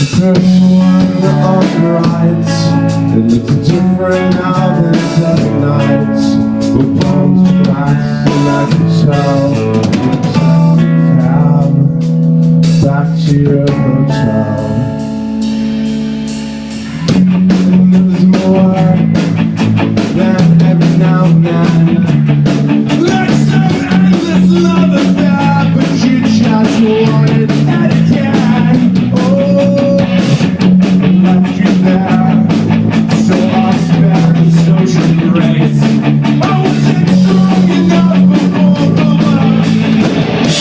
first one on the right. It looks different now than the other nights. We're palms flat and I can tell. Cab back to your hotel. And there's more than every now and then. Like some endless love affair, but you just want it and again. Oh, left you there, so I'll spare the social grace. I wasn't strong enough before the love.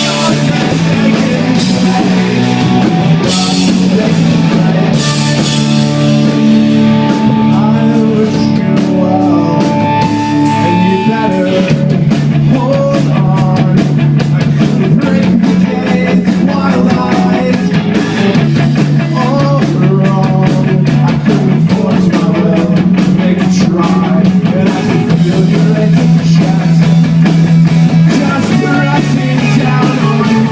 Not that naked face, I wish you well, and you better hold on. I couldn't break the days, wild eyes, all wrong. I couldn't force my will, make it try, and I could feel your legs in the chest, just pressing down on you.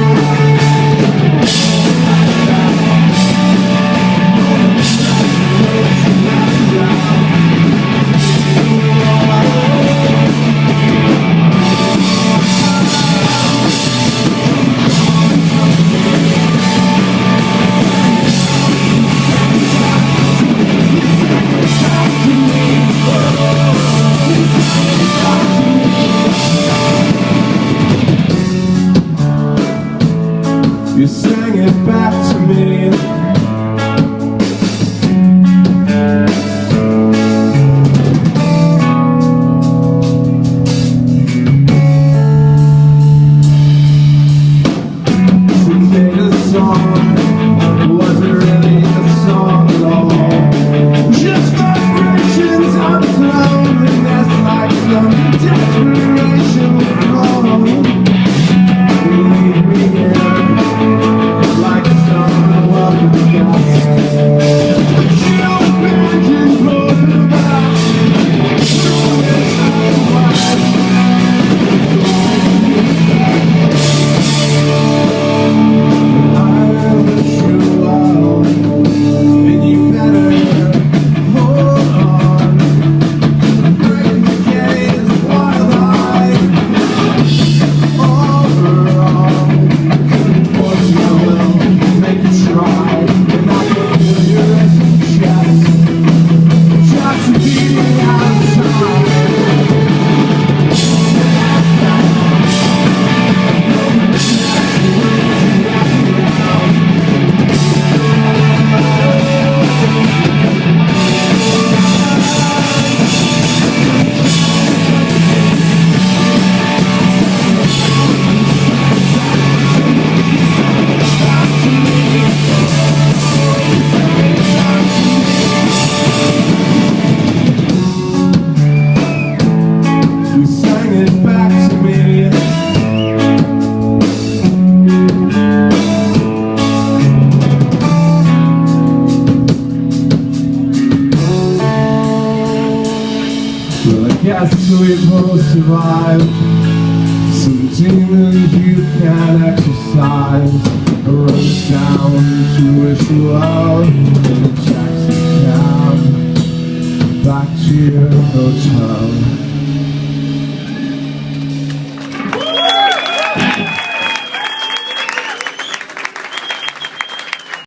You sang it back to me. To make a song wasn't really a song at all. Just vibrations of loneliness, like some desperation call. Leave me here like some welcome guest. But you don't imagine both of us. I wish you well, and you better hold on. Break the gaze, wild eyes, all wrong. Couldn't force your will, make it try, and I can feel your racing chest, just beating outside. You sang it back to me. Well, I guess we both survived some demons you can't exercise. I run down to wish you well in a taxi cab back to your hotel.